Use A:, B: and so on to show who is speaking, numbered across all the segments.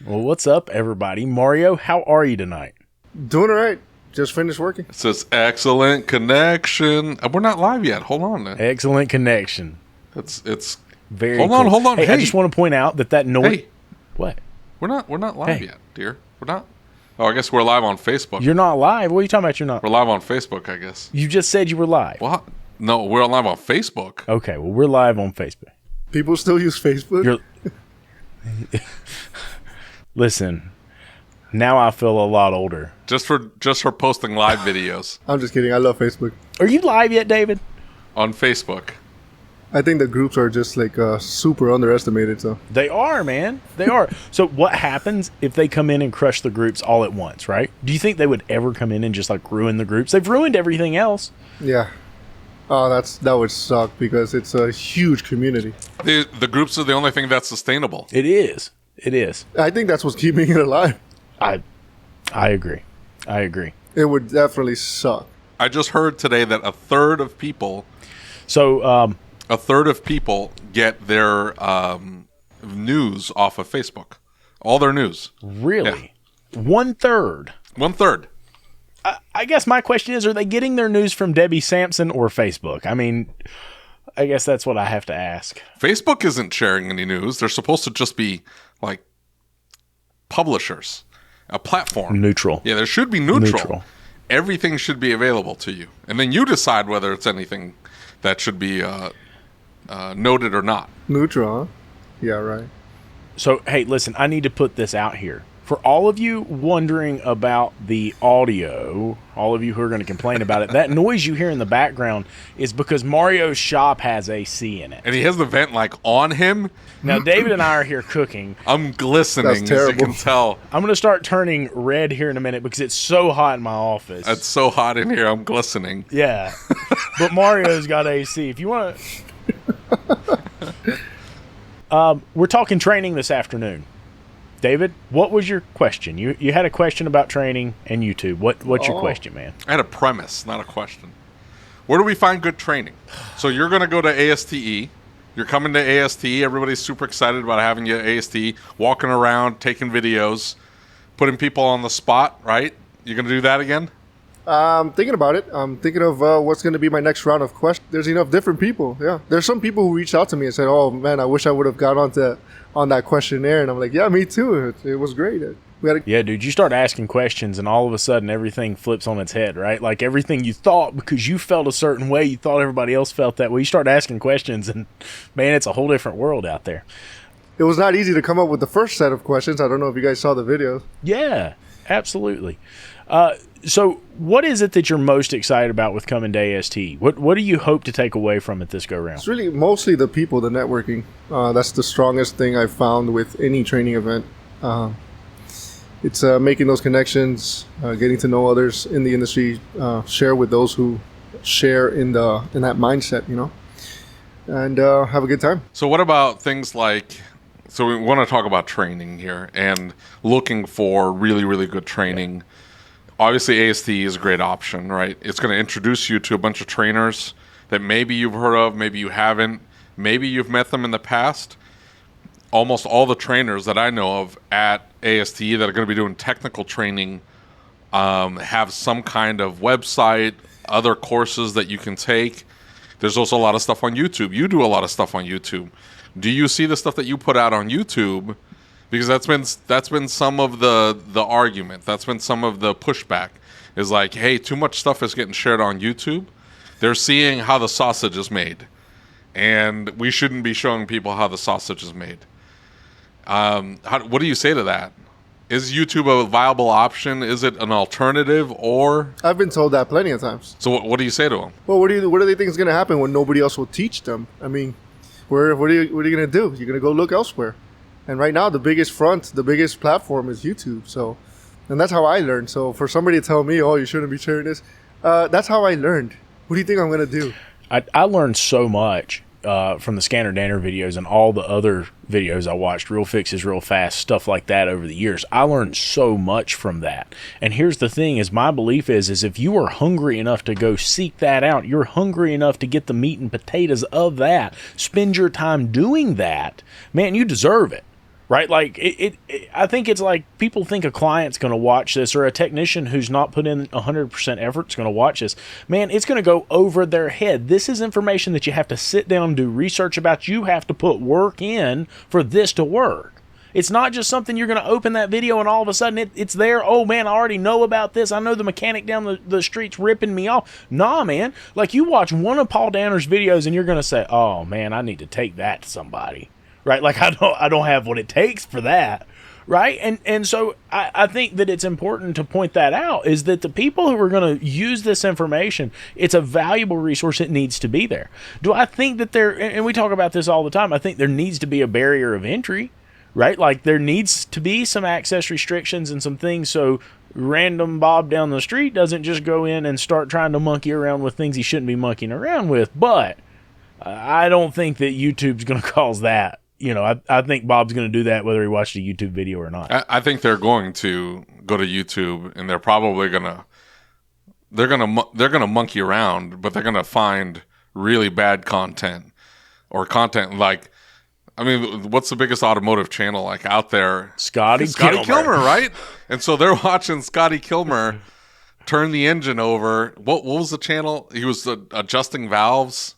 A: Well, what's up, everybody? Mario, how are you tonight?
B: Doing all right. Just finished working.
C: It says excellent connection. We're not live yet. Hold on. Man.
A: Excellent connection.
C: It's
A: very.
C: Hold
A: cool.
C: on.
A: Hey, I just want to point out that noise.
C: Hey,
A: what?
C: We're not live yet, dear. We're not. Oh, I guess we're live on Facebook.
A: You're not live. What are you talking about? You're not.
C: We're live on Facebook, I guess.
A: You just said you were live.
C: What? No, we're live on Facebook.
A: Okay, well, we're live on Facebook.
B: People still use Facebook.
A: Listen. Now I feel a lot older.
C: Just for posting live videos.
B: I'm just kidding. I love Facebook.
A: Are you live yet, David?
C: On Facebook.
B: I think the groups are just like super underestimated. So
A: They are, man. They are. So what happens if they come in and crush the groups all at once, right? Do you think they would ever come in and just like ruin the groups? They've ruined everything else.
B: yeah. Oh, that would suck because it's a huge community.
C: The groups are the only thing that's sustainable.
A: It is. It is.
B: I think that's what's keeping it alive.
A: I agree. I agree.
B: It would definitely suck.
C: I just heard today that a third of people get their news off of Facebook. All their news.
A: Really? Yeah. 1/3.
C: 1/3.
A: I guess my question is, are they getting their news from Debbie Sampson or Facebook? I mean, I guess that's what I have to ask.
C: Facebook isn't sharing any news. They're supposed to just be like publishers. A platform.
A: Neutral.
C: Yeah, there should be neutral. Everything should be available to you. And then you decide whether it's anything that should be noted or not.
B: Neutral, huh? Yeah, right.
A: So, hey, listen, I need to put this out here. For all of you wondering about the audio, all of you who are going to complain about it, that noise you hear in the background is because Mario's shop has AC in it.
C: And he has the vent like on him.
A: Now, David and I are here cooking.
C: I'm glistening,
B: That's terrible.
C: as you can tell.
A: I'm going to start turning red here in a minute because it's so hot in my office.
C: It's so hot in here, I'm glistening.
A: Yeah. But Mario's got AC. If you want to... we're talking training this afternoon. David, what was your question? You had a question about training and YouTube. What's your question, man?
C: I had a premise, not a question. Where do we find good training? So you're going to go to ASTE. You're coming to ASTE. Everybody's super excited about having you at ASTE, walking around, taking videos, putting people on the spot, right? You're going to do that again?
B: I'm thinking about it. I'm thinking of what's going to be my next round of questions. There's enough different people. Yeah. There's some people who reached out to me and said, oh, man, I wish I would have got on that questionnaire. And I'm like, yeah, me too. It was great.
A: Yeah, dude, you start asking questions and all of a sudden everything flips on its head, right? Like everything you thought because you felt a certain way, you thought everybody else felt that way. You start asking questions and, man, it's a whole different world out there.
B: It was not easy to come up with the first set of questions. I don't know if you guys saw the video.
A: Yeah, absolutely. So what is it that you're most excited about with coming to AST? What do you hope to take away from it this go round?
B: It's really mostly the people, the networking. That's the strongest thing I've found with any training event. It's making those connections, getting to know others in the industry, share with those who share in that mindset, you know, and have a good time.
C: So what about things like, so we want to talk about training here and looking for really, really good training. Obviously, AST is a great option, right? It's going to introduce you to a bunch of trainers that maybe you've heard of, maybe you haven't, maybe you've met them in the past. Almost all the trainers that I know of at AST that are going to be doing technical training have some kind of website, other courses that you can take. There's also a lot of stuff on YouTube. You do a lot of stuff on YouTube. Do you see the stuff that you put out on YouTube? Because that's been some of the argument. That's been some of the pushback. Is like, hey, too much stuff is getting shared on YouTube. They're seeing how the sausage is made, and we shouldn't be showing people how the sausage is made. What do you say to that? Is YouTube a viable option? Is it an alternative? Or
B: I've been told that plenty of times.
C: So what do you say to them?
B: Well, what do they think is going to happen when nobody else will teach them? I mean, what are you going to do? You're going to go look elsewhere. And right now, the biggest platform is YouTube. So, and that's how I learned. So for somebody to tell me, oh, you shouldn't be sharing this, that's how I learned. What do you think I'm going to do?
A: I learned so much from the Scanner Danner videos and all the other videos I watched, Real Fixes, Real Fast, stuff like that over the years. I learned so much from that. And here's the thing is my belief is if you are hungry enough to go seek that out, you're hungry enough to get the meat and potatoes of that, spend your time doing that, man, you deserve it. right? Like I think it's like people think a client's going to watch this, or a technician who's not put in 100% effort is going to watch this. Man, it's going to go over their head. This is information that you have to sit down and do research about. You have to put work in for this to work. It's not just something you're going to open that video and all of a sudden it's there. Oh, man, I already know about this. I know the mechanic down the street's ripping me off. Nah, man. Like, you watch one of Paul Danner's videos and you're going to say, oh, man, I need to take that to somebody. Right? Like, I don't have what it takes for that. Right? And so I think that it's important to point that out, is that the people who are going to use this information, it's a valuable resource. It needs to be there. Do I think that and we talk about this all the time, I think there needs to be a barrier of entry. Right? Like, there needs to be some access restrictions and some things so random Bob down the street doesn't just go in and start trying to monkey around with things he shouldn't be monkeying around with. But I don't think that YouTube's going to cause that. You know, I think Bob's going to do that whether he watched a YouTube video or not.
C: I think they're going to go to YouTube, and they're probably they're gonna monkey around, but they're going to find really bad content, or content like, I mean, what's the biggest automotive channel like out there?
A: Scotty
C: Kilmer, right? And so they're watching Scotty Kilmer turn the engine over. What was the channel? He was adjusting valves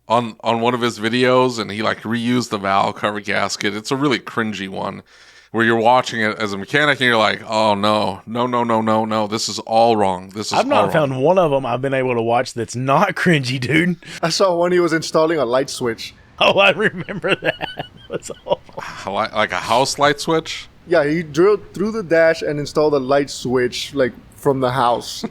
C: on one of his videos, and he like reused the valve cover gasket. It's a really cringy one where you're watching it as a mechanic and you're like, oh no, this is all wrong.
A: I've not found one of them I've been able to watch that's not cringy, dude.
B: I saw one he was installing a light switch.
A: Oh, I remember that. That's awful.
C: Like a house light switch?
B: Yeah, he drilled through the dash and installed a light switch, like, from the house.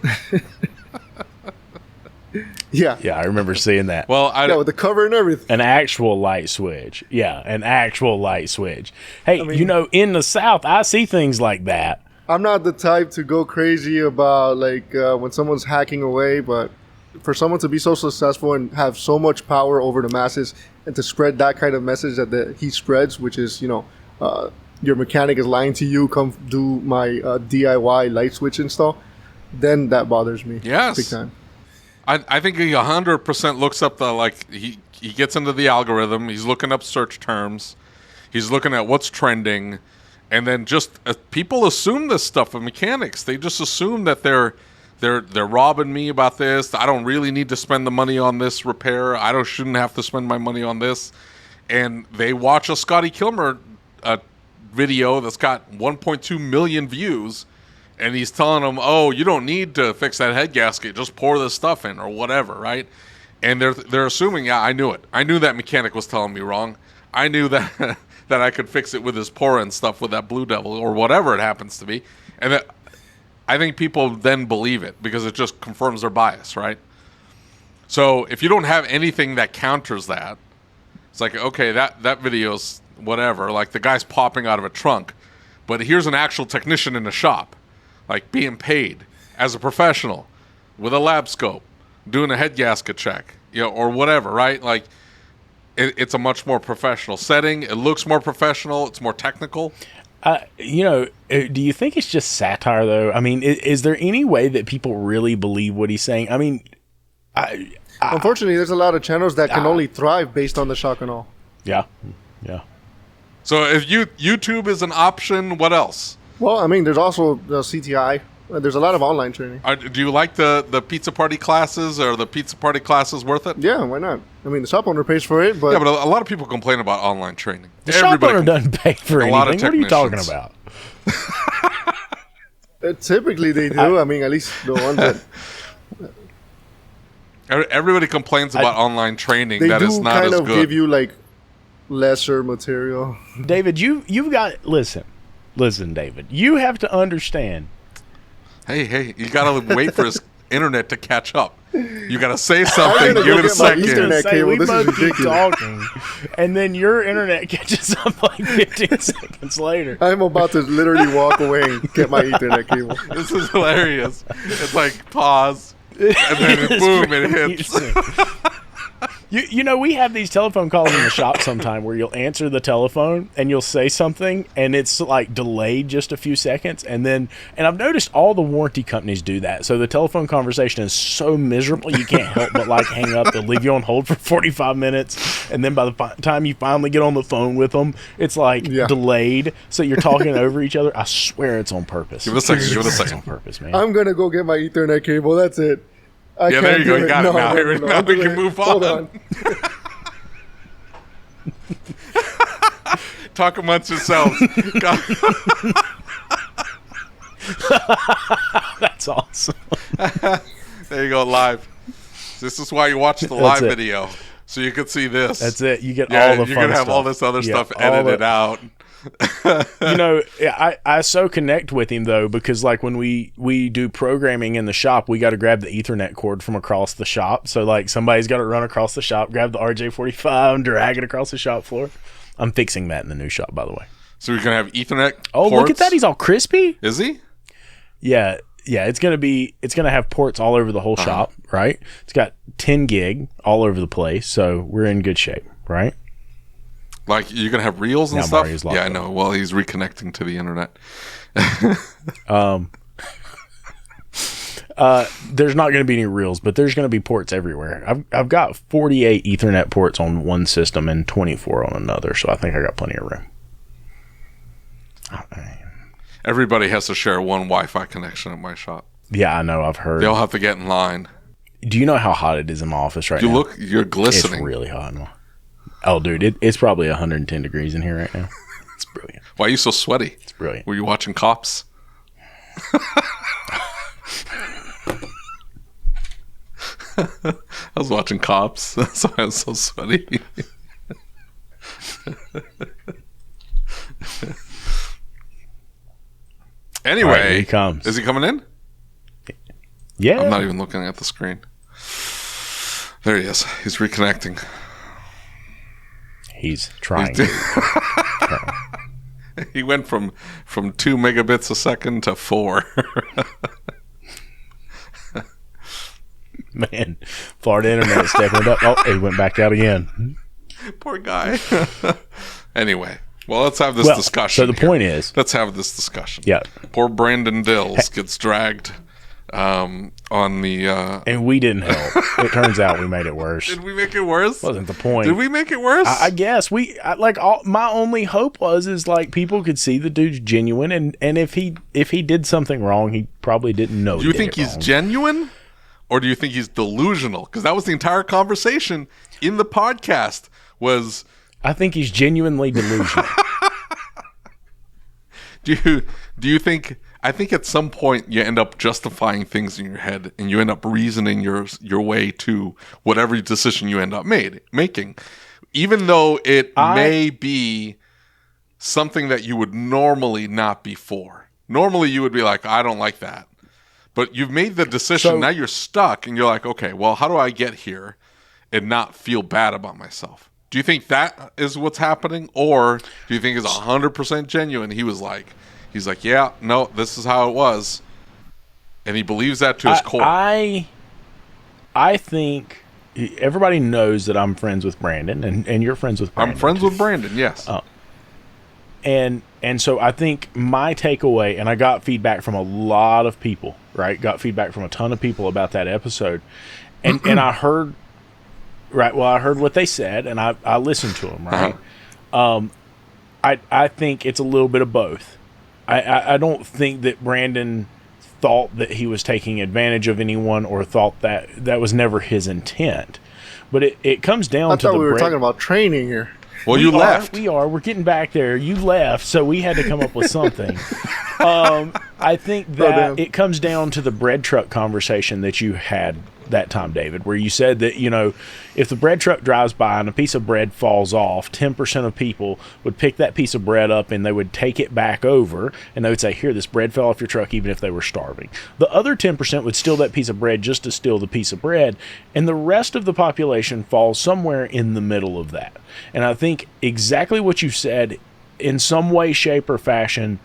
B: Yeah.
A: Yeah, I remember seeing that.
C: Well,
B: with the cover and everything.
A: An actual light switch. Yeah, an actual light switch. Hey, you know, in the South, I see things like that.
B: I'm not the type to go crazy about, like, when someone's hacking away, but for someone to be so successful and have so much power over the masses and to spread that kind of message that he spreads, which is, you know, your mechanic is lying to you, come do my DIY light switch install, then that bothers me.
C: Yes.
B: Big time.
C: I think he 100% looks up he gets into the algorithm, he's looking up search terms, he's looking at what's trending, and then just people assume this stuff of mechanics. They just assume that they're robbing me about this. I don't really need to spend the money on this repair. Shouldn't have to spend my money on this. And they watch a Scotty Kilmer video that's got 1.2 million views, and he's telling them, oh, you don't need to fix that head gasket. Just pour this stuff in or whatever, right? And they're assuming, yeah, I knew it. I knew that mechanic was telling me wrong. I knew that that I could fix it with his pour-in stuff with that Blue Devil or whatever it happens to be. And that I think people then believe it because it just confirms their bias, right? So if you don't have anything that counters that, it's like, okay, that video's whatever. Like the guy's popping out of a trunk, but here's an actual technician in the shop, like being paid as a professional with a lab scope, doing a head gasket check, you know, or whatever, right? Like it's a much more professional setting. It looks more professional. It's more technical.
A: You know, do you think it's just satire, though? I mean, is there any way that people really believe what he's saying? I mean,
B: unfortunately, there's a lot of channels that can only thrive based on the shock and awe.
A: Yeah.
C: So if YouTube is an option, what else?
B: Well, I mean, there's also the CTI. There's a lot of online training.
C: Do you like the pizza party classes? Or the pizza party classes worth it?
B: Yeah, why not? I mean, the shop owner pays for it, but...
C: Yeah, but a lot of people complain about online training.
A: The shop owner doesn't pay for anything. What are you talking about?
B: Typically they do. I mean, at least the ones that...
C: Everybody complains about online training that is not as good.
B: They do kind of give you, like, lesser material.
A: David, you've got... Listen, David. You have to understand...
C: Hey, you gotta wait for his internet to catch up. You gotta say something. Give it a second.
B: Cable. This is ridiculous.
A: Talking, and then your internet catches up like 15 seconds later.
B: I'm about to literally walk away and get my Ethernet cable.
C: This is hilarious. It's like pause, and then boom, it hits.
A: You know, we have these telephone calls in the shop sometime where you'll answer the telephone and you'll say something and it's like delayed just a few seconds. And I've noticed all the warranty companies do that. So the telephone conversation is so miserable, you can't help but like hang up. They'll leave you on hold for 45 minutes. And then by the time you finally get on the phone with them, it's like delayed. So you're talking over each other. I swear it's on purpose.
C: Give it a second.
A: It's on purpose, man.
B: I'm going to go get my Ethernet cable. That's it.
C: There you go. You got it now. Now we can move on.
B: Hold on.
C: Talk amongst yourselves.
A: That's awesome.
C: There you go, live. This is why you watch the live video, so you can see this.
A: That's it. You get all the fun
C: you're going to have
A: stuff.
C: all this other stuff edited out.
A: You know, I so connect with him though, because like when we do programming in the shop, we got to grab the Ethernet cord from across the shop. So like somebody's got to run across the shop, grab the RJ45 and drag it across the shop floor. I'm fixing that in the new shop, by the way.
C: So we're gonna have Ethernet.
A: Oh,
C: ports?
A: Look at that! He's all crispy.
C: Is he?
A: Yeah. It's gonna have ports all over the whole shop, right? It's got 10 gig all over the place, so we're in good shape, right?
C: Like you're gonna have reels and
A: Now
C: stuff.
A: Mario's locked
C: Yeah, I
A: up.
C: know. Well, he's reconnecting to the internet.
A: There's not going to be any reels, but there's going to be ports everywhere. I've got 48 Ethernet ports on one system and 24 on another, so I think I got plenty of room.
C: Everybody has to share one Wi-Fi connection at my shop.
A: Yeah, I know. I've heard.
C: They all have to get in line.
A: Do you know how hot it is in my office right now?
C: You're glistening.
A: It's really hot. Oh, dude, it's probably 110 degrees in here right now. It's brilliant.
C: Why are you so sweaty?
A: It's brilliant.
C: Were you watching Cops? I was watching Cops. That's why I was so sweaty. Anyway,
A: All right, here he comes.
C: Is he coming in?
A: Yeah.
C: I'm not even looking at the screen. There he is. He's reconnecting.
A: He's trying.
C: He went from 2 megabits a second to 4.
A: Man, Florida internet stepping it up. Oh, he went back out again.
C: Poor guy. Anyway, well, let's have this discussion.
A: So the point is,
C: let's have this discussion.
A: Yeah.
C: Poor Brandon Dills gets dragged on the.
A: And we didn't help. It turns out we made it worse.
C: Did we make it worse?
A: Wasn't the point.
C: Did we make it worse?
A: I guess my only hope is like people could see the dude's genuine, and if he did something wrong, he probably didn't know.
C: Do you think he's genuine, or do you think he's delusional? Because that was the entire conversation in the podcast.
A: I think he's genuinely delusional.
C: Do you think? I think at some point you end up justifying things in your head, and you end up reasoning your way to whatever decision you end up making, even though it may be something that you would normally not be for. Normally you would be like, I don't like that, but you've made the decision. So, now you're stuck, and you're like, okay, well, how do I get here and not feel bad about myself? Do you think that is what's happening, or do you think it's 100% genuine? He's like, yeah, no, this is how it was, and he believes that to his core.
A: I think everybody knows that I'm friends with Brandon, and you're friends with Brandon.
C: I'm friends with Brandon, yes.
A: And so I think my takeaway, and I got feedback from a lot of people, right? Got feedback from a ton of people about that episode, and I heard. Right. Well, I heard what they said, and I listened to them. Right. I think it's a little bit of both. I don't think that Brandon thought that he was taking advantage of anyone, or thought that was never his intent. But it comes down to
B: I thought we were talking about training here.
C: Well, you left.
A: We're getting back there. You left, so we had to come up with something. I think that it comes down to the bread truck conversation that you had that time, David, where you said that, if the bread truck drives by and a piece of bread falls off, 10% of people would pick that piece of bread up and they would take it back over, and they would say, here, this bread fell off your truck, even if they were starving. The other 10% would steal that piece of bread just to steal the piece of bread, and the rest of the population falls somewhere in the middle of that. And I think exactly what you said, in some way, shape, or fashion,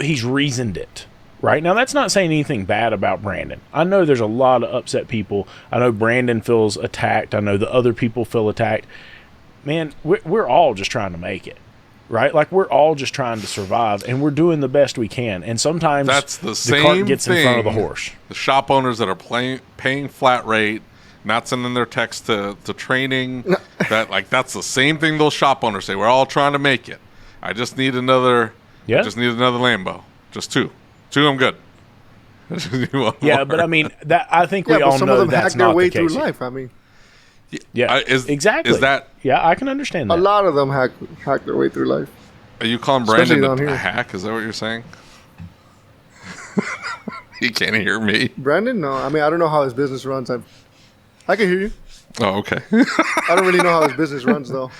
A: he's reasoned it. Right now, that's not saying anything bad about Brandon. I know there's a lot of upset people. I know Brandon feels attacked. I know the other people feel attacked. Man, we're all just trying to make it, right? Like, we're all just trying to survive, and we're doing the best we can. And sometimes
C: that's the
A: cart gets in front of the horse.
C: The shop owners that are paying flat rate, not sending their techs to training, that's the same thing those shop owners say. We're all trying to make it. I just need another.
A: Yeah.
C: Just need another Lambo. Just two. Two, I'm good.
A: Yeah, but I mean, that I think we all
B: some
A: know
B: of them
A: that's
B: hack their
A: not
B: way
A: the case.
B: through life. I mean,
A: Yeah, exactly.
C: Is that?
A: Yeah, I can understand that.
B: a lot of them hack their way through life.
C: Are you calling
B: Especially
C: Brandon
B: down
C: a
B: here.
C: hack? Is that what you're saying? He can't hear me.
B: Brandon? No, I mean, I don't know how his business runs. I can hear you.
C: Oh, okay.
B: I don't really know how his business runs, though.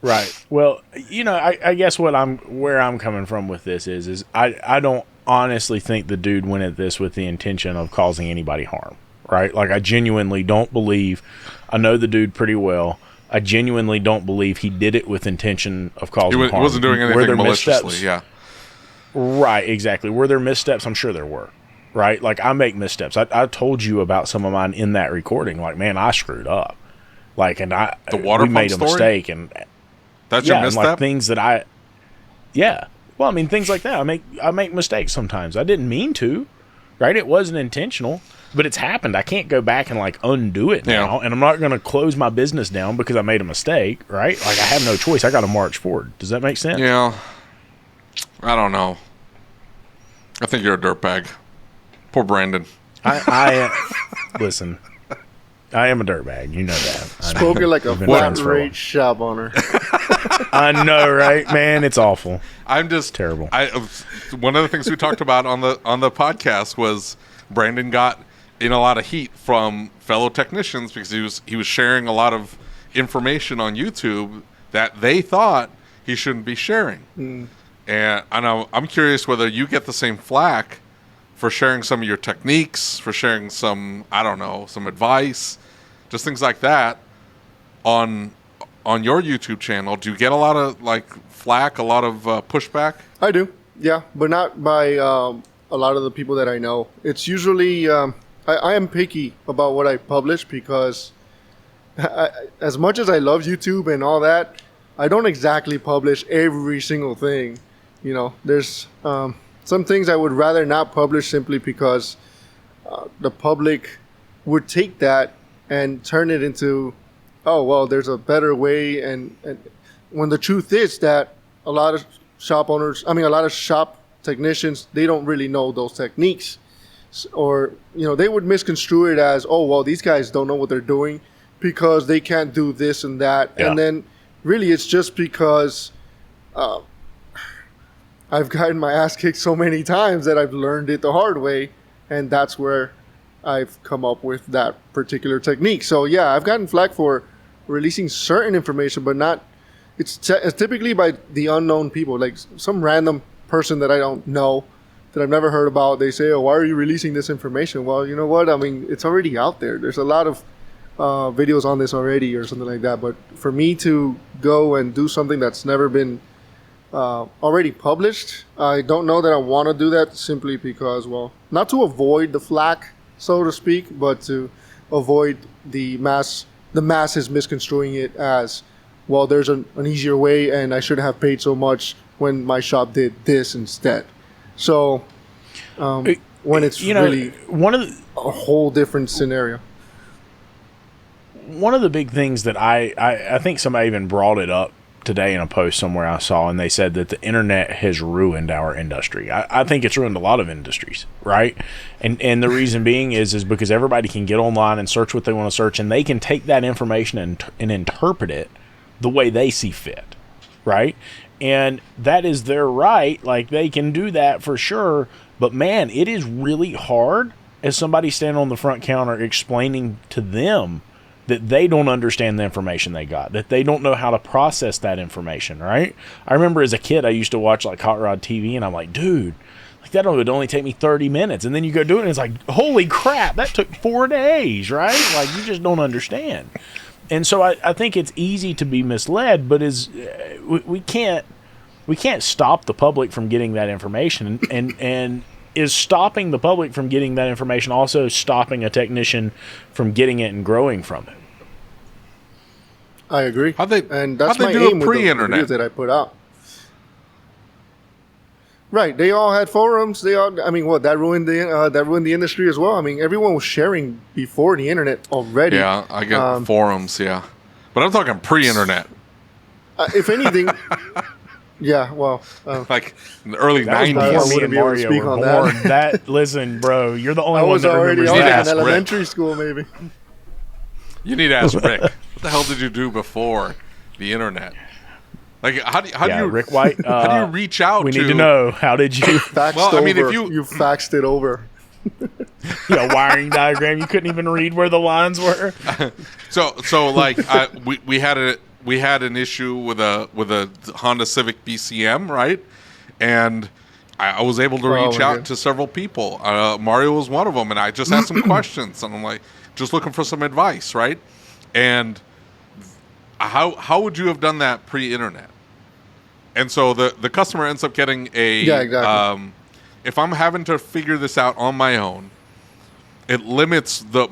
A: Right. Well, I guess where I'm coming from with this is I don't honestly think the dude went at this with the intention of causing anybody harm. Right? Like, I genuinely don't believe. I know the dude pretty well. I genuinely don't believe he did it with intention of causing harm.
C: He wasn't doing anything maliciously. Yeah.
A: Right. Exactly. Were there missteps? I'm sure there were. Right? Like, I make missteps. I told you about some of mine in that recording. Like, man, I screwed up. Like, and
C: the water
A: we
C: pump
A: made a
C: story?
A: mistake, and
C: That's your
A: and
C: misstep?
A: like things that yeah. Well, I mean, things like that. I make mistakes sometimes. I didn't mean to, right? It wasn't intentional, but it's happened. I can't go back and like undo it now, and I'm not going to close my business down because I made a mistake, right? Like, I have no choice. I got to march forward. Does that make sense?
C: Yeah. I don't know. I think you're a dirtbag. Poor Brandon.
A: Listen. I am a dirtbag. You know that.
B: Spoken like a flat rate shop owner.
A: I know, right, man? It's awful.
C: I'm just
A: terrible.
C: One of the things we talked about on the podcast was Brandon got in a lot of heat from fellow technicians because he was sharing a lot of information on YouTube that they thought he shouldn't be sharing. And I'm curious whether you get the same flack for sharing some of your techniques, for sharing some advice, just things like that on your YouTube channel. Do you get a lot of like flack, a lot of pushback?
B: I do, yeah, but not by a lot of the people that I know. It's usually I am picky about what I publish because as much as I love YouTube and all that, I don't exactly publish every single thing. There's some things I would rather not publish simply because the public would take that and turn it into, oh, well, there's a better way. And when the truth is that a lot of shop technicians, they don't really know those techniques. Or, they would misconstrue it as, oh, well, these guys don't know what they're doing because they can't do this and that. Yeah. And then really it's just because I've gotten my ass kicked so many times that I've learned it the hard way, and that's where I've come up with that particular technique. So yeah, I've gotten flack for releasing certain information, but not. It's typically by the unknown people, like some random person that I don't know, that I've never heard about. They say, "Oh, why are you releasing this information?" Well, you know what? I mean, it's already out there. There's a lot of videos on this already, or something like that. But for me to go and do something that's never been already published, I don't know that I want to do that simply because, well, not to avoid the flack, so to speak, but to avoid the masses misconstruing it as, well, there's an easier way and I shouldn't have paid so much when my shop did this instead. So when it's really a whole different scenario.
A: One of the big things that I think somebody even brought it up today in a post somewhere I saw, and they said that the internet has ruined our industry. I think it's ruined a lot of industries, right? And the reason being is because everybody can get online and search what they want to search, and they can take that information and interpret it the way they see fit, right? And that is their right. Like, they can do that for sure. But man, it is really hard as somebody standing on the front counter explaining to them that they don't understand the information they got, that they don't know how to process that information, right? I remember as a kid, I used to watch like Hot Rod TV, and I'm like, dude, like that would only take me 30 minutes. And then you go do it, and it's like, holy crap, that took 4 days, right? Like, you just don't understand. And so I think it's easy to be misled, but we can't stop the public from getting that information. And is stopping the public from getting that information also stopping a technician from getting it and growing from it?
B: I agree. And that's
C: how'd they
B: my
C: do
B: aim with the videos that I put out. Right, they all had forums. That ruined the industry as well. I mean, everyone was sharing before the internet already.
C: Yeah, I get forums. Yeah, but I'm talking pre-internet.
B: If anything, yeah. Well,
C: like in the early
A: That was
C: '90s.
A: before me
B: wouldn't
A: and
B: be able to
A: Mario
B: speak
A: were
B: on
A: born.
B: that.
A: Listen, bro, you're the only
B: I
A: one
B: was
A: that
B: already
A: remembers
B: in
A: that.
B: elementary school, maybe.
C: You need to ask Rick. What the hell did you do before the internet? Like, how do you
A: Rick White?
C: How do you reach out?
A: We need to know. How did you?
B: If you faxed it over.
A: Wiring diagram. You couldn't even read where the lines were.
C: So like we had an issue with a Honda Civic BCM, right? And I was able to reach out to several people. Mario was one of them, and I just asked some questions, and I'm like, just looking for some advice, right? And how would you have done that pre-internet? And so the customer ends up getting
B: exactly.
C: If I'm having to figure this out on my own, it limits the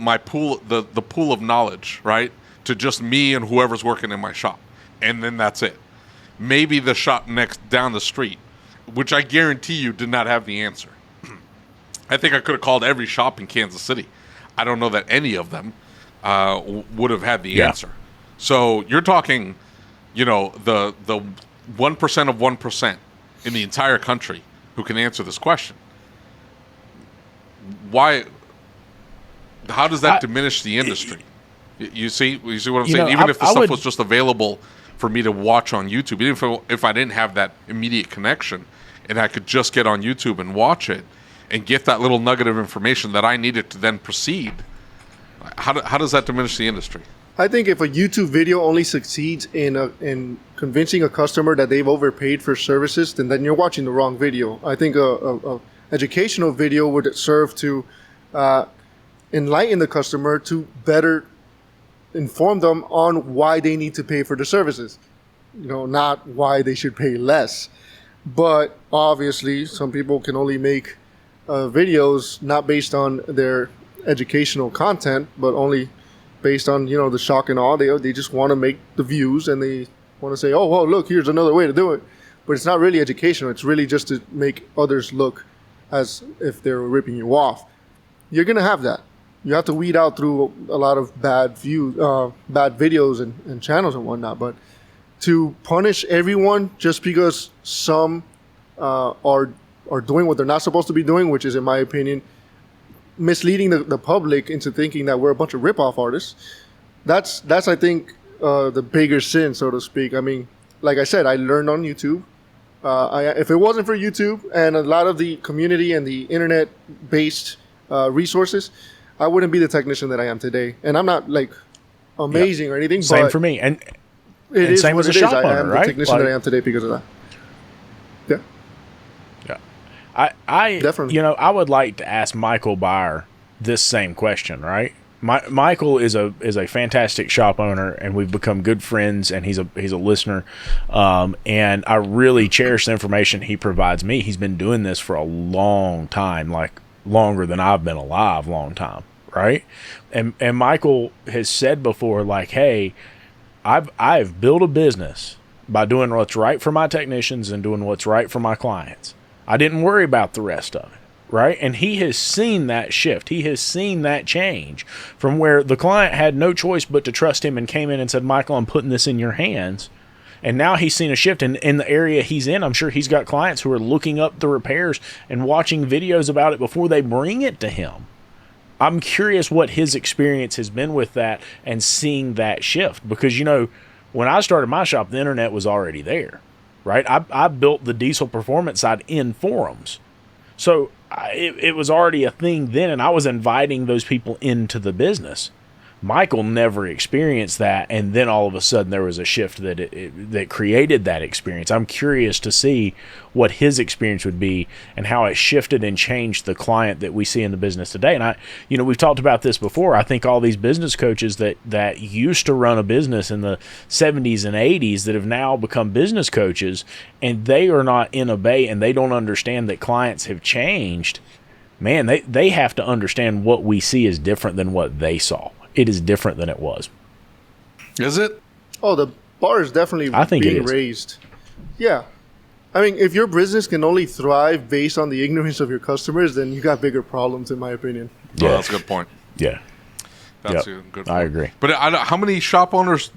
C: pool of knowledge, right, to just me and whoever's working in my shop, and then that's it. Maybe the shop next down the street, which I guarantee you did not have the answer. I think I could have called every shop in Kansas City. I don't know that any of them would have had the answer. So you're talking, the 1% of 1% in the entire country who can answer this question. Why? How does that diminish the industry? You see what I'm saying? Even if the stuff was just available for me to watch on YouTube, even if I didn't have that immediate connection, and I could just get on YouTube and watch it and get that little nugget of information that I needed to then proceed, how does that diminish the industry?
B: I think if a YouTube video only succeeds in convincing a customer that they've overpaid for services, then you're watching the wrong video. I think a educational video would serve to enlighten the customer, to better inform them on why they need to pay for the services. Not why they should pay less. But obviously, some people can only make videos not based on their educational content, but only based on the shock and awe. They just want to make the views, and they want to say, oh, well, look, here's another way to do it. But it's not really educational. It's really just to make others look as if they're ripping you off. You're gonna have that. You have to weed out through a lot of bad videos and channels and whatnot. But to punish everyone just because some are doing what they're not supposed to be doing, which is, in my opinion, misleading the public into thinking that we're a bunch of rip-off artists, that's I think the bigger sin, so to speak. I mean, like I said, I learned on YouTube. If it wasn't for YouTube and a lot of the community and the internet-based resources, I wouldn't be the technician that I am today. And I'm not like amazing or anything.
A: Same
B: but
A: for me. And
B: it is
A: same
B: what
A: as a
B: it is.
A: shop
B: I
A: owner,
B: am
A: right?
B: the technician that I am today because of that. Yeah.
A: I
B: Definitely.
A: I would like to ask Michael Byer this same question, right? Michael is a fantastic shop owner, and we've become good friends, and he's a listener, and I really cherish the information he provides me. He's been doing this for a long time, like longer than I've been alive, long time, right? And Michael has said before, like, hey, I've built a business by doing what's right for my technicians and doing what's right for my clients. I didn't worry about the rest of it. Right. And he has seen that shift. He has seen that change from where the client had no choice but to trust him and came in and said, Michael, I'm putting this in your hands. And now he's seen a shift in the area he's in. I'm sure he's got clients who are looking up the repairs and watching videos about it before they bring it to him. I'm curious what his experience has been with that and seeing that shift. Because, when I started my shop, the internet was already there. Right. I built the diesel performance side in forums. So it was already a thing then, and I was inviting those people into the business. Michael never experienced that, and then all of a sudden there was a shift that created that experience. I'm curious to see what his experience would be and how it shifted and changed the client that we see in the business today. And we've talked about this before. I think all these business coaches that used to run a business in the 70s and 80s that have now become business coaches, and they are not in a bay and they don't understand that clients have changed. Man, they have to understand what we see is different than what they saw. It is different than it was.
C: Is it?
B: Oh, the bar is definitely being raised. Yeah. I mean, if your business can only thrive based on the ignorance of your customers, then you got bigger problems, in my opinion.
C: Yeah, that's a good point.
A: Yeah.
C: That's a good point.
A: I agree.
C: But how many shop owners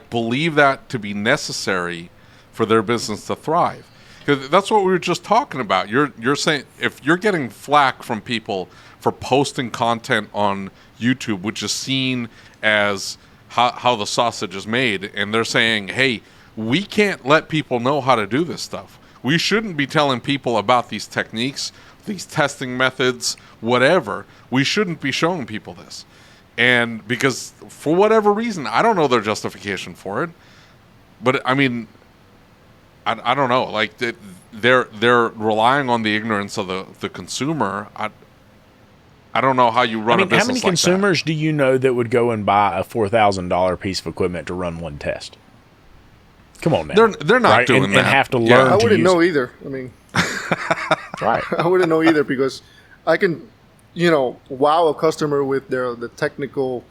C: believe that to be necessary for their business to thrive? Because that's what we were just talking about. You're saying if you're getting flack from people for posting content on YouTube, which is seen as how the sausage is made, and they're saying, hey, we can't let people know how to do this stuff. We shouldn't be telling people about these techniques, these testing methods, whatever. We shouldn't be showing people this. And because for whatever reason, I don't know their justification for it, but I mean, I don't know. Like they're relying on the ignorance of the consumer. I don't know how you run a business like that.
A: How many consumers do you know that would go and buy a $4,000 piece of equipment to run one test? Come on now.
C: They're not doing that.
A: And have to learn.
B: I wouldn't know either. I mean,
A: right.
B: I wouldn't know either because I can, wow a customer with the technical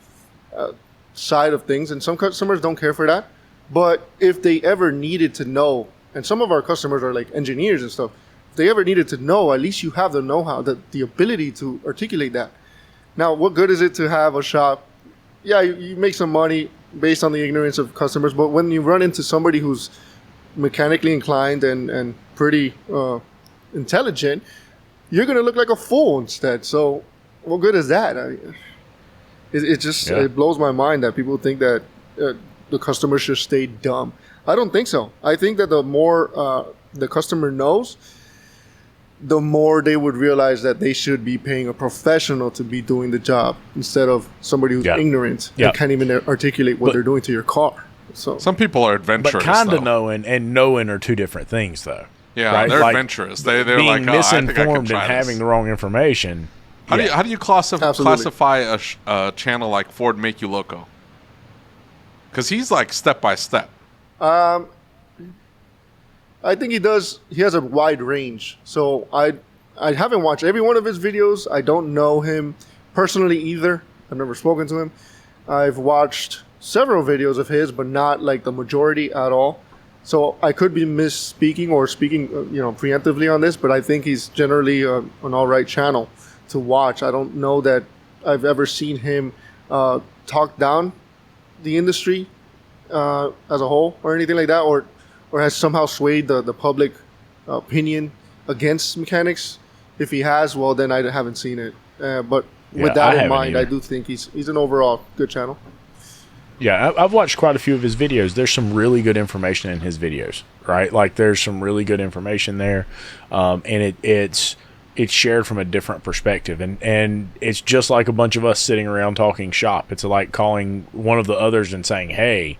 B: side of things, and some customers don't care for that. But if they ever needed to know, and some of our customers are like engineers and stuff, if they ever needed to know, at least you have the know-how, the ability to articulate that. Now, what good is it to have a shop? Yeah, you make some money based on the ignorance of customers, but when you run into somebody who's mechanically inclined and pretty intelligent, you're going to look like a fool instead. So what good is that? It blows my mind that people think that the customer should stay dumb. I don't think so. I think that the more the customer knows, the more they would realize that they should be paying a professional to be doing the job instead of somebody who's ignorant and can't even articulate what they're doing to your car. So
C: some people are adventurous.
A: But kind of knowing and knowing are two different things, though.
C: Yeah,
A: right?
C: they're adventurous. They're
A: being
C: like,
A: misinformed and having the wrong information.
C: How do you classify a channel like Ford Make You Loco? Because he's like step by step.
B: I think he does. He has a wide range. So I haven't watched every one of his videos. I don't know him personally either. I've never spoken to him. I've watched several videos of his, but not like the majority at all. So I could be misspeaking or speaking, preemptively on this, but I think he's generally an all right channel to watch. I don't know that I've ever seen him talk down the industry as a whole or anything like that, or has somehow swayed the public opinion against mechanics. If he has, well, then I haven't seen it. But with that in mind, I do think he's an overall good channel.
A: Yeah, I've watched quite a few of his videos. There's some really good information in his videos, right? Like there's some really good information there, and it's shared from a different perspective, and it's just like a bunch of us sitting around talking shop. It's like calling one of the others and saying, "Hey,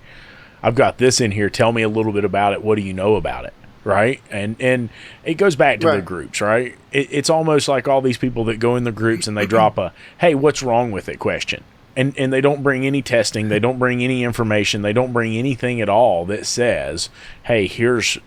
A: I've got this in here. Tell me a little bit about it. What do you know about it?" Right? And it goes back to the groups, right? It's almost like all these people that go in the groups and they drop a, "Hey, what's wrong with it?" question. And they don't bring any testing. They don't bring any information. They don't bring anything at all that says, "Hey, here's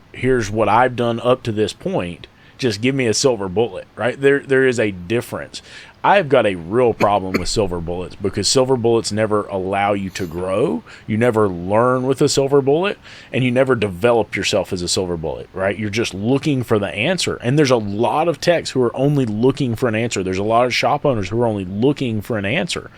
A: what I've done up to this point. Just give me a silver bullet," right? There is a difference. I've got a real problem with silver bullets because silver bullets never allow you to grow. You never learn with a silver bullet, and you never develop yourself as a silver bullet, right? You're just looking for the answer. And there's a lot of techs who are only looking for an answer. There's a lot of shop owners who are only looking for an answer.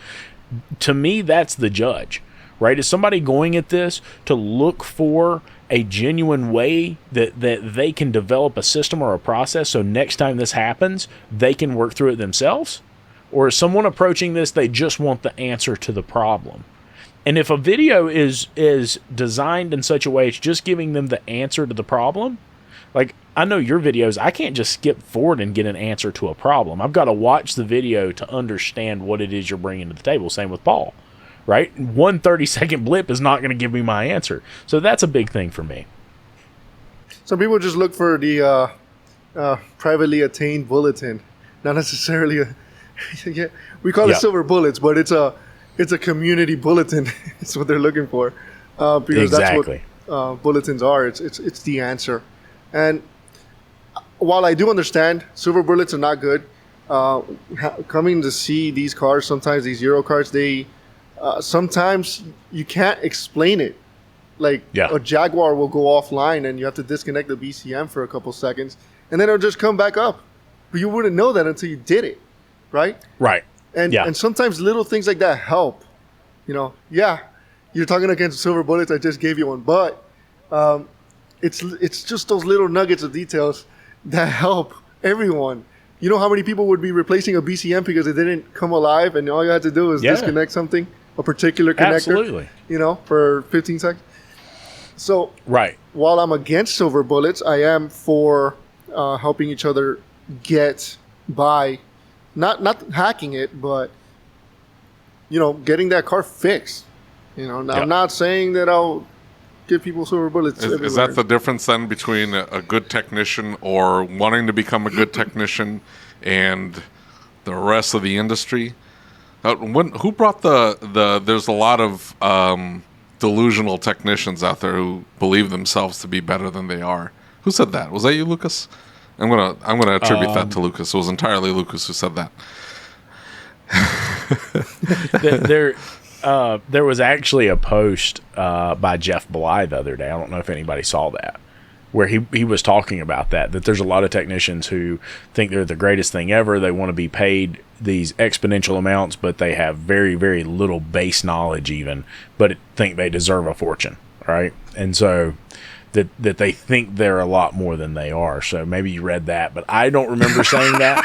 A: To me, that's the judge, right? Is somebody going at this to look for a genuine way that they can develop a system or a process so next time this happens, they can work through it themselves? Or is someone approaching this, they just want the answer to the problem? And if a video is designed in such a way it's just giving them the answer to the problem, like I know your videos, I can't just skip forward and get an answer to a problem. I've got to watch the video to understand what it is you're bringing to the table. Same with Paul, right? 1 30-second blip is not going to give me my answer. So that's a big thing for me.
B: Some people just look for the privately attained bulletin, not necessarily yeah, we call it silver bullets, but it's a community bulletin. It's what they're looking for, because that's what bulletins are. It's the answer. And while I do understand silver bullets are not good, coming to see these cars, sometimes these Euro cars, they sometimes you can't explain it. Like a Jaguar will go offline and you have to disconnect the BCM for a couple seconds, and then it'll just come back up. But you wouldn't know that until you did it, right?
A: Right.
B: And sometimes little things like that help. You're talking against silver bullets. I just gave you one, but it's just those little nuggets of details that help everyone. You know how many people would be replacing a BCM because it didn't come alive, and all you had to do is disconnect something, a particular connector.
A: Absolutely.
B: For 15 seconds. So while I'm against silver bullets, I am for helping each other get by, not hacking it, but getting that car fixed. I'm not saying that I'll give people silver bullets.
C: Is that the difference then between a good technician or wanting to become a good technician and the rest of the industry? Who brought there's a lot of delusional technicians out there who believe themselves to be better than they are. Who said that? Was that you, Lucas? I'm gonna attribute that to Lucas. It was entirely Lucas who said that.
A: There was actually a post by Jeff Bly the other day. I don't know if anybody saw that, where he was talking about that there's a lot of technicians who think they're the greatest thing ever. They want to be paid these exponential amounts, but they have very, very little base knowledge even, but think they deserve a fortune, right? And so that they think they're a lot more than they are. So maybe you read that, but I don't remember saying that.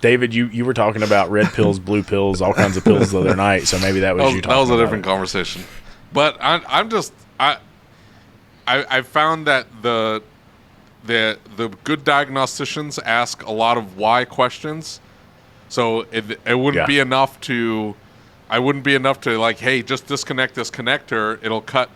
A: David, you were talking about red pills, blue pills, all kinds of pills the other night, so maybe that was you talking about.
C: That was a different conversation. But I found that the good diagnosticians ask a lot of why questions. So it wouldn't be enough to, like, hey, just disconnect this connector. It'll cut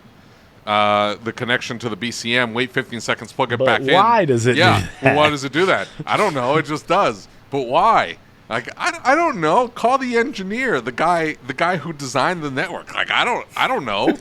C: the connection to the BCM. Wait 15 seconds, plug it back in.
A: Why does it?
C: Yeah. Well, why does it do that? I don't know. It just does. But why? Like, I don't know. Call the engineer, the guy who designed the network. Like, I don't know.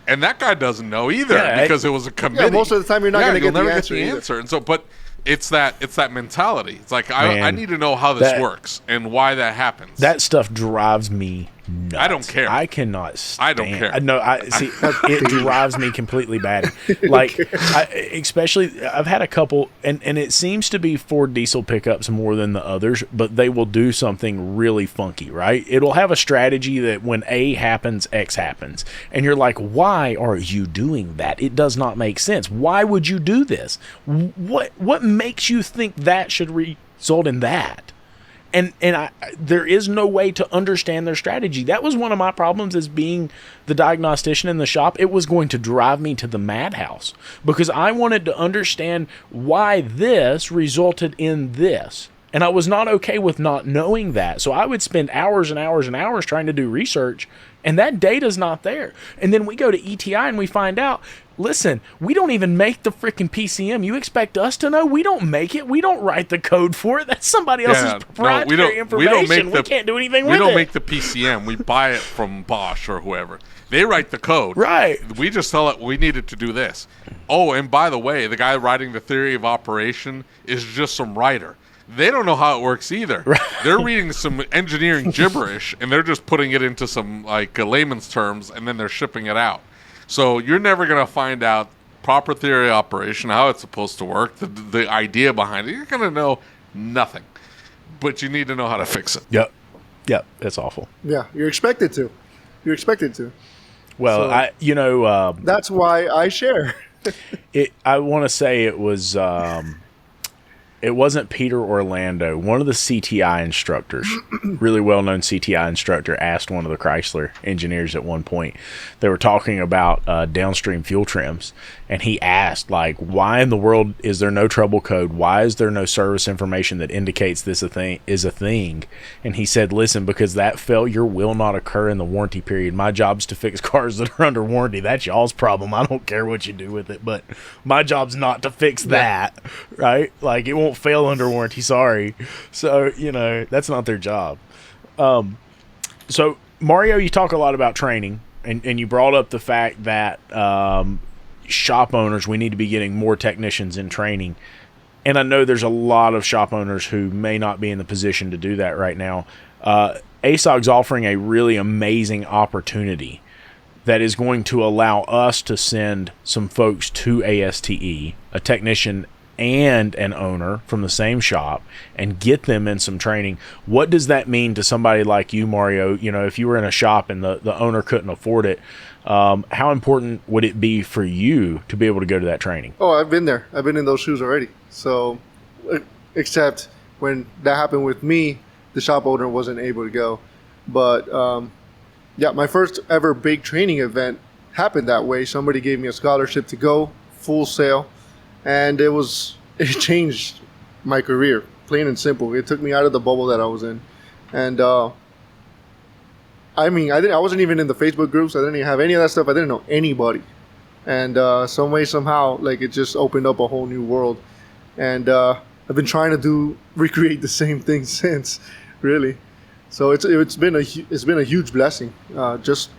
C: And that guy doesn't know either because it was a committee.
B: Yeah, most of the time you're not going to get the answer.
C: And so, but it's that mentality. It's like I need to know how this works and why that happens.
A: That stuff drives me nuts.
C: I don't care.
A: I cannot stand.
C: I don't care.
A: No, it drives me completely batty. Like, especially, I've had a couple, and it seems to be Ford diesel pickups more than the others, but they will do something really funky, right? It'll have a strategy that when A happens, X happens. And you're like, why are you doing that? It does not make sense. Why would you do this? What makes you think that should result in that? And there is no way to understand their strategy. That was one of my problems as being the diagnostician in the shop. It was going to drive me to the madhouse because I wanted to understand why this resulted in this. And I was not okay with not knowing that. So I would spend hours and hours and hours trying to do research, and that data's not there. And then we go to ETI and we find out, listen, we don't even make the freaking PCM. You expect us to know? We don't make it. We don't write the code for it. That's somebody else's proprietary information. We can't do anything with it.
C: We don't make the PCM. We buy it from Bosch or whoever. They write the code.
A: Right.
C: We just tell it we needed to do this. Oh, and by the way, the guy writing the theory of operation is just some writer. They don't know how it works either. Right. They're reading some engineering gibberish, and they're just putting it into some layman's terms, and then they're shipping it out. So you're never going to find out proper theory of operation, how it's supposed to work, the idea behind it. You're going to know nothing, but you need to know how to fix it.
A: Yep. It's awful.
B: Yeah, you're expected to.
A: Well, so,
B: that's why I share.
A: I want to say it was. it wasn't Peter Orlando. One of the CTI instructors, really well-known CTI instructor, asked one of the Chrysler engineers at one point. They were talking about downstream fuel trims, and he asked, like, why in the world is there no trouble code? Why is there no service information that indicates this is a thing? And he said, listen, because that failure will not occur in the warranty period. My job's to fix cars that are under warranty. That's y'all's problem. I don't care what you do with it, but my job's not to fix that, right? Like, it won't fail under warranty, sorry. So, that's not their job. So, Mario, you talk a lot about training, and you brought up the fact that shop owners, we need to be getting more technicians in training. And I know there's a lot of shop owners who may not be in the position to do that right now. ASOG's offering a really amazing opportunity that is going to allow us to send some folks to ASTE, a technician and an owner from the same shop, and get them in some training. What does that mean to somebody like you, Mario? If you were in a shop and the owner couldn't afford it, how important would it be for you to be able to go to that training?
B: Oh, I've been there. I've been in those shoes already. So, except when that happened with me, the shop owner wasn't able to go. But, my first ever big training event happened that way. Somebody gave me a scholarship to go, full sale. And it changed my career, plain and simple. It took me out of the bubble that I was in. And, I wasn't even in the Facebook groups. I didn't even have any of that stuff. I didn't know anybody. And, some way, somehow, like, it just opened up a whole new world. And, I've been trying to recreate the same thing since, really. So it's been a huge blessing, just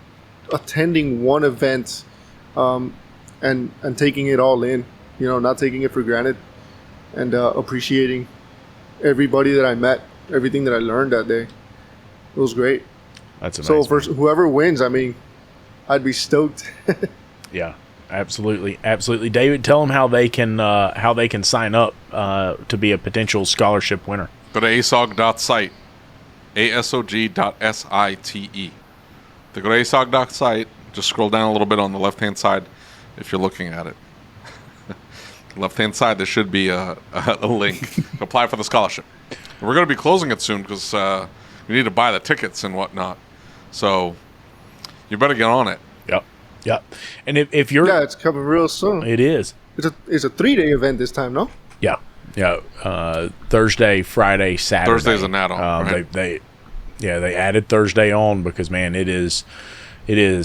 B: attending one event, and taking it all in. Not taking it for granted, and appreciating everybody that I met, everything that I learned that day. It was great.
A: That's amazing.
B: So for whoever wins, I'd be stoked.
A: Yeah, absolutely. David, tell them how they can sign up to be a potential scholarship winner.
C: Go to asog.site, asog.site. To go to asog.site, just scroll down a little bit on the left-hand side if you're looking at it. Left-hand side, there should be a link to apply for the scholarship. We're going to be closing it soon because we need to buy the tickets and whatnot. So you better get on it.
A: Yep. And if you're...
B: Yeah, it's coming real soon.
A: It is.
B: It's a 3-day event this time, no?
A: Yeah. Thursday, Friday, Saturday.
C: Thursday's an add-on, right?
A: They added Thursday on because, man, it is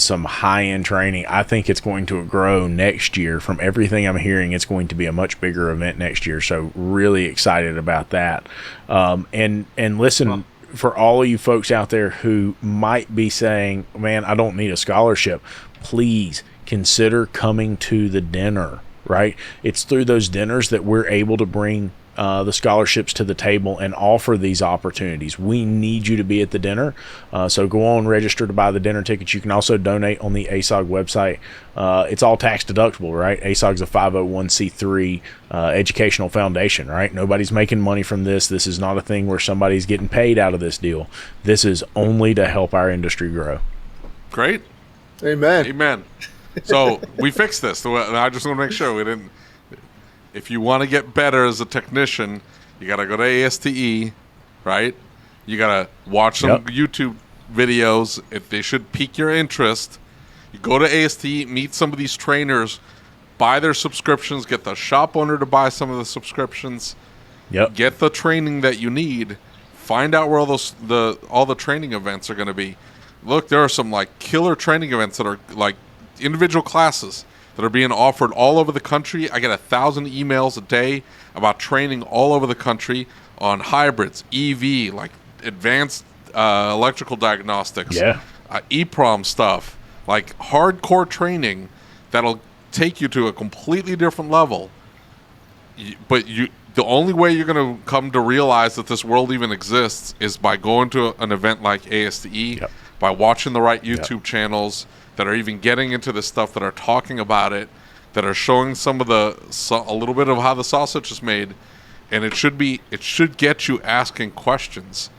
A: some high-end training. I think it's going to grow next year. From everything I'm hearing, it's going to be a much bigger event next year. So really excited about that. And listen, for all of you folks out there who might be saying, man, I don't need a scholarship, please consider coming to the dinner, right? It's through those dinners that we're able to bring the scholarships to the table and offer these opportunities. We need you to be at the dinner. So go on, register to buy the dinner tickets. You can also donate on the ASOG website. It's all tax deductible, right? ASOG's a 501c3 educational foundation, right? Nobody's making money from this. This is not a thing where somebody's getting paid out of this deal. This is only to help our industry grow.
C: Great.
B: Amen.
C: So we fixed this. I just want to make sure we didn't. If you want to get better as a technician, you got to go to ASTE, right? You got to watch some YouTube videos. If they should pique your interest, you go to ASTE, meet some of these trainers, buy their subscriptions, get the shop owner to buy some of the subscriptions, get the training that you need, find out where all the training events are going to be. Look, there are some killer training events that are individual classes that are being offered all over the country. I get 1,000 emails a day about training all over the country on hybrids, EV, advanced electrical diagnostics, EPROM stuff, hardcore training that'll take you to a completely different level. But the only way you're going to come to realize that this world even exists is by going to an event like ASTE, by watching the right YouTube channels that are even getting into this stuff, that are talking about it, that are showing a little bit of how the sausage is made, and it should get you asking questions,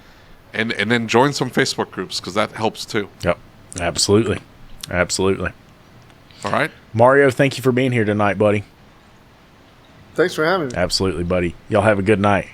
C: and then join some Facebook groups because that helps too.
A: Yep, absolutely.
C: All right,
A: Mario, thank you for being here tonight, buddy.
B: Thanks for having me.
A: Absolutely, buddy. Y'all have a good night.